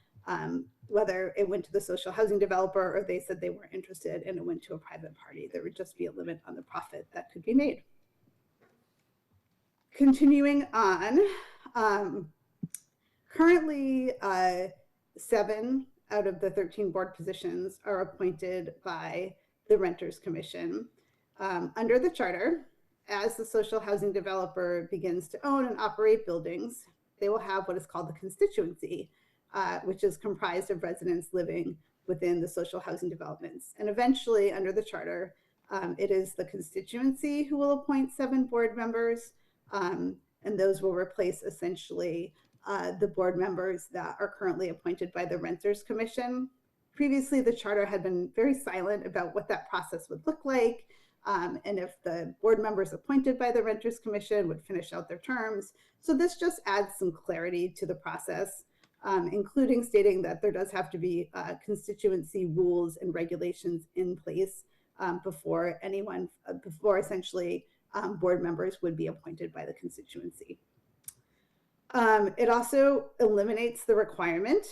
whether it went to the social housing developer or they said they weren't interested and it went to a private party. There would just be a limit on the profit that could be made. Continuing on, currently 7 out of the 13 board positions are appointed by the Renters Commission. Under the charter, as the social housing developer begins to own and operate buildings, they will have what is called the constituency, which is comprised of residents living within the social housing developments. And eventually, under the charter, it is the constituency who will appoint 7 board members, and those will replace essentially the board members that are currently appointed by the Renters Commission. Previously, the charter had been very silent about what that process would look like, and if the board members appointed by the Renters Commission would finish out their terms. So this just adds some clarity to the process, including stating that there does have to be constituency rules and regulations in place before essentially board members would be appointed by the constituency. It also eliminates the requirement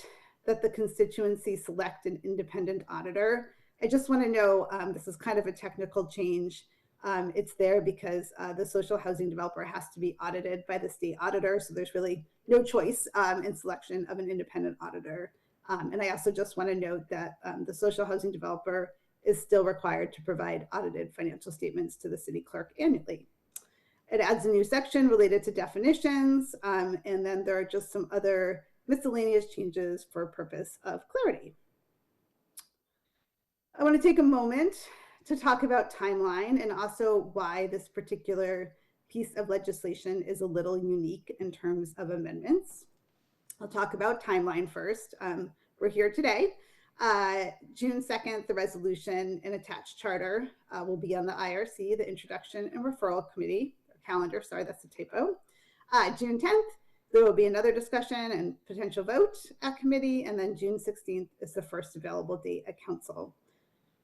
that the constituency select an independent auditor. I just want to know, this is kind of a technical change. It's there because the social housing developer has to be audited by the state auditor, so there's really no choice in selection of an independent auditor. And I also just want to note that the social housing developer is still required to provide audited financial statements to the city clerk annually. It adds a new section related to definitions, and then there are just some other miscellaneous changes for purpose of clarity. I want to take a moment to talk about timeline and also why this particular piece of legislation is a little unique in terms of amendments. I'll talk about timeline first. We're here today. June 2nd, the resolution and attached charter will be on the IRC, the Introduction and Referral Committee calendar. Sorry, that's a typo. June 10th, there will be another discussion and potential vote at committee, and then June 16th is the first available date at council.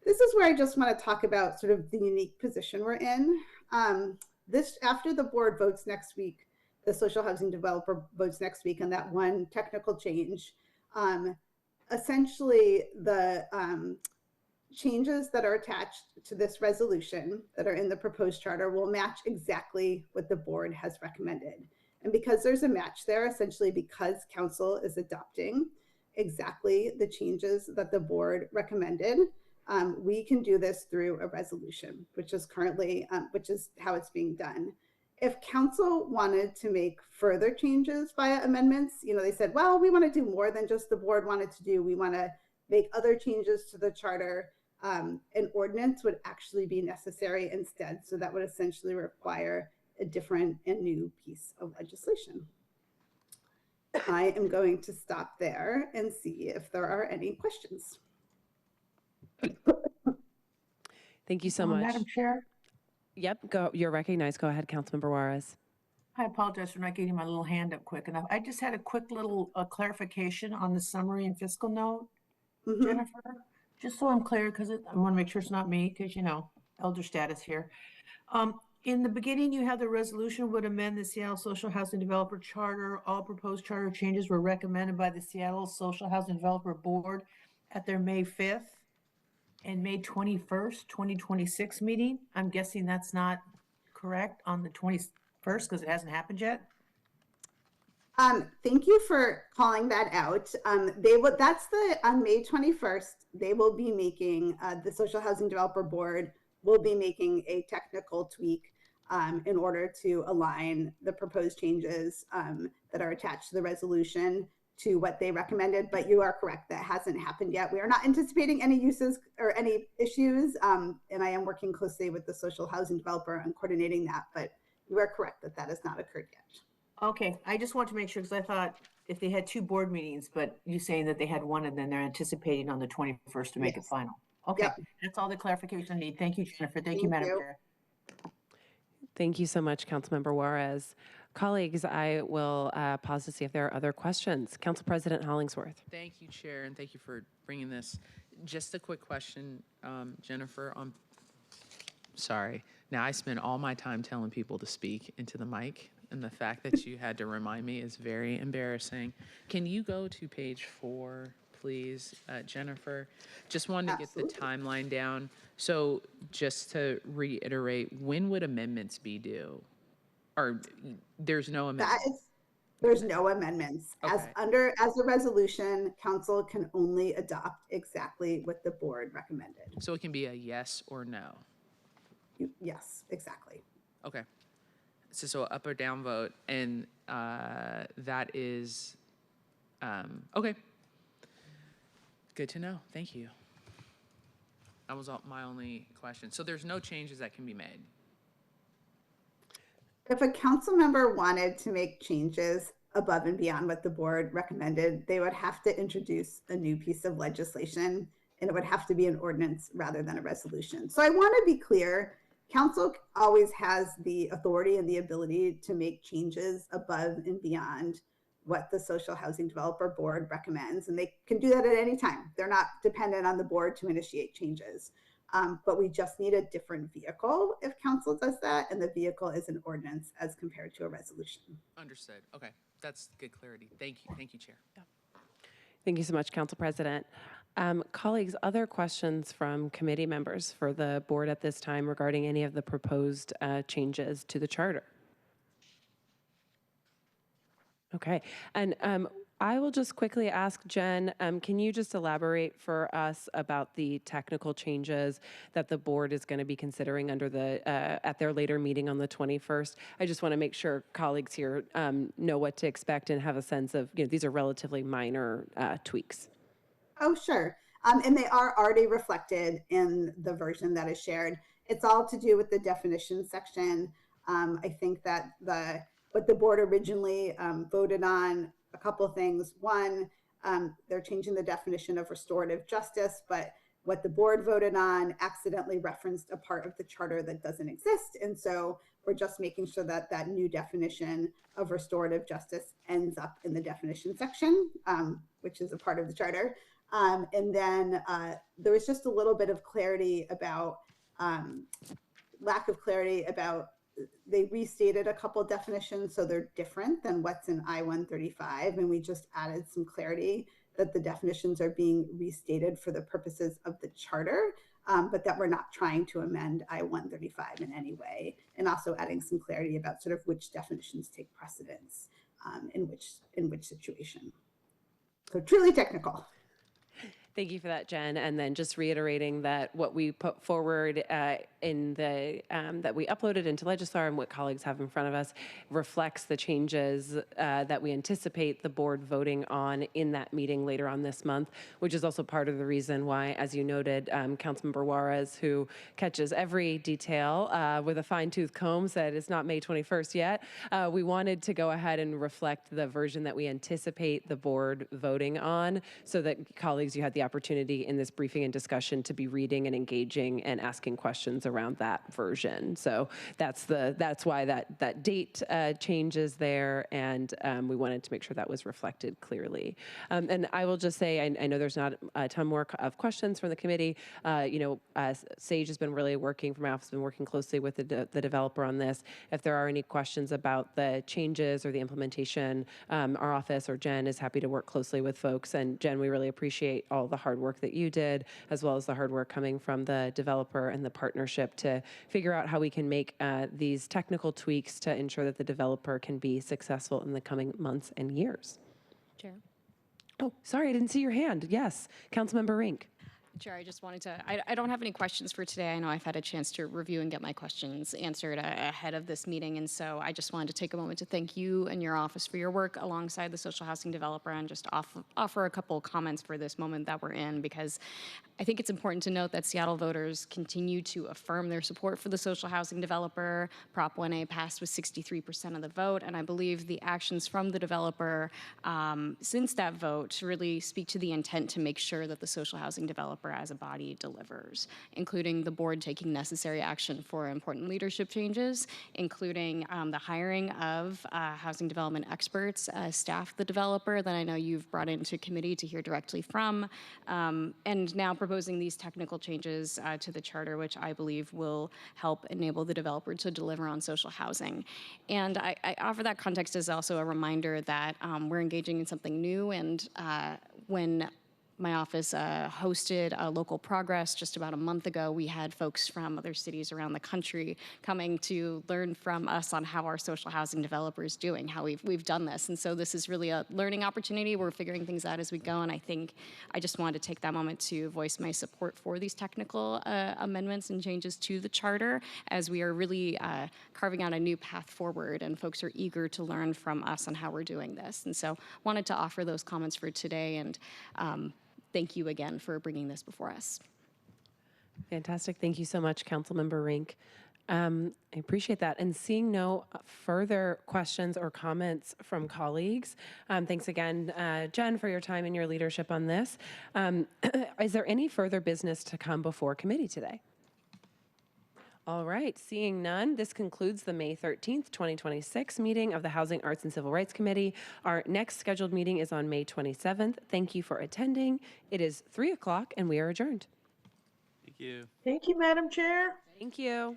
This is where I just want to talk about sort of the unique position we're in. After the board votes next week, the social housing developer votes next week on that one technical change. Essentially, the changes that are attached to this resolution that are in the proposed charter will match exactly what the board has recommended. And because there's a match there, essentially because council is adopting exactly the changes that the board recommended, we can do this through a resolution, which is currently, which is how it's being done. If council wanted to make further changes via amendments, they said, well, we want to do more than just the board wanted to do. We want to make other changes to the charter. An ordinance would actually be necessary instead. So that would essentially require a different and new piece of legislation. I am going to stop there and see if there are any questions. Thank you so much. Madam Chair, Yep, you're recognized. Go ahead, Councilmember Juarez. I apologize for not getting my little hand up quick enough. I just had a quick little clarification on the summary and fiscal note, Jennifer, just so I'm clear, because I want to make sure it's not me, because, elder status here. In the beginning, you had the resolution would amend the Seattle Social Housing Developer Charter. All proposed charter changes were recommended by the Seattle Social Housing Developer Board at their May 5th and May 21st, 2026 meeting. I'm guessing that's not correct on the 21st because it hasn't happened yet. Thank you for calling that out. That's on May 21st, they will be making, the Social Housing Developer Board will be making a technical tweak in order to align the proposed changes that are attached to the resolution to what they recommended, but you are correct, that hasn't happened yet. We are not anticipating any uses or any issues, and I am working closely with the social housing developer on coordinating that, but you are correct that that has not occurred yet. Okay, I just want to make sure, because I thought if they had 2 board meetings, but you saying that they had 1 and then they're anticipating on the 21st to make it final. Okay, Yep. That's all the clarification I need. Thank you, Jennifer. Thank you, Madam Chair. Thank you so much, Councilmember Juarez. Colleagues, I will pause to see if there are other questions. Council President Hollingsworth. Thank you, Chair, and thank you for bringing this. Just a quick question, Jennifer. Sorry. Now, I spend all my time telling people to speak into the mic, and the fact that you had to remind me is very embarrassing. Can you go to page 4, please, Jennifer? Just wanted to get the timeline down. So just to reiterate, when would amendments be due? Or there's no amendments? There's no amendments. Okay. As a resolution, council can only adopt exactly what the board recommended. So it can be a yes or no? Yes, exactly. Okay. So up or down vote, and that is, okay. Good to know. Thank you. That was my only question. So there's no changes that can be made? If a council member wanted to make changes above and beyond what the board recommended, they would have to introduce a new piece of legislation, and it would have to be an ordinance rather than a resolution. So I want to be clear, council always has the authority and the ability to make changes above and beyond what the Social Housing Developer Board recommends, and they can do that at any time. They're not dependent on the board to initiate changes. But we just need a different vehicle if council does that, and the vehicle is an ordinance as compared to a resolution. Understood. Okay, that's good clarity. Thank you. Thank you, Chair. Yeah. Thank you so much, Council President. Colleagues, other questions from committee members for the board at this time regarding any of the proposed changes to the charter? Okay, and I will just quickly ask Jen, can you just elaborate for us about the technical changes that the board is going to be considering under the at their later meeting on the 21st? I just want to make sure colleagues here know what to expect and have a sense of, these are relatively minor tweaks. Oh, sure. And they are already reflected in the version that is shared. It's all to do with the definition section. I think that what the board originally voted on, a couple of things. One, they're changing the definition of restorative justice, but what the board voted on accidentally referenced a part of the charter that doesn't exist. And so we're just making sure that that new definition of restorative justice ends up in the definition section, which is a part of the charter. And then there was just a little bit of clarity about, lack of clarity about, they restated a couple definitions, so they're different than what's in I-135, and we just added some clarity that the definitions are being restated for the purposes of the charter, but that we're not trying to amend I-135 in any way, and also adding some clarity about sort of which definitions take precedence in which situation. So truly technical. Thank you for that, Jen. And then just reiterating that what we put forward in the that we uploaded into Legislar and what colleagues have in front of us reflects the changes that we anticipate the board voting on in that meeting later on this month, which is also part of the reason why, as you noted, Councilmember Juarez, who catches every detail with a fine-tooth comb, said it's not May 21st yet. We wanted to go ahead and reflect the version that we anticipate the board voting on, so that colleagues, you had the opportunity in this briefing and discussion to be reading and engaging and asking questions around that version. So that's why that date change is there, and we wanted to make sure that was reflected clearly. And I will just say, I know there's not a ton more of questions from the committee. Sage has been really working, from my office, been working closely with the developer on this. If there are any questions about the changes or the implementation, our office or Jen is happy to work closely with folks. And Jen, we really appreciate all the hard work that you did, as well as the hard work coming from the developer and the partnership to figure out how we can make these technical tweaks to ensure that the developer can be successful in the coming months and years. Chair. Oh, sorry, I didn't see your hand. Yes, Councilmember Rink. Chair, I just wanted to, I don't have any questions for today. I know I've had a chance to review and get my questions answered ahead of this meeting, and so I just wanted to take a moment to thank you and your office for your work alongside the social housing developer, and just offer a couple comments for this moment that we're in, because I think it's important to note that Seattle voters continue to affirm their support for the social housing developer. Prop 1A passed with 63% of the vote, and I believe the actions from the developer since that vote really speak to the intent to make sure that the social housing developer as a body delivers, including the board taking necessary action for important leadership changes, including the hiring of housing development experts, staff the developer that I know you've brought into committee to hear directly from, and now proposing these technical changes to the charter, which I believe will help enable the developer to deliver on social housing. And I offer that context as also a reminder that we're engaging in something new, and when my office hosted a local progress just about a month ago, we had folks from other cities around the country coming to learn from us on how our social housing developer is doing, how we've done this. And so this is really a learning opportunity. We're figuring things out as we go, and I think I just wanted to take that moment to voice my support for these technical amendments and changes to the charter, as we are really carving out a new path forward, and folks are eager to learn from us on how we're doing this. And so wanted to offer those comments for today, and thank you again for bringing this before us. Fantastic. Thank you so much, Councilmember Rink. I appreciate that. And seeing no further questions or comments from colleagues, thanks again, Jen, for your time and your leadership on this. Is there any further business to come before committee today? All right, seeing none, this concludes the May 13th, 2026 meeting of the Housing, Arts, and Civil Rights Committee. Our next scheduled meeting is on May 27th. Thank you for attending. It is 3 o'clock and we are adjourned. Thank you. Thank you, Madam Chair. Thank you.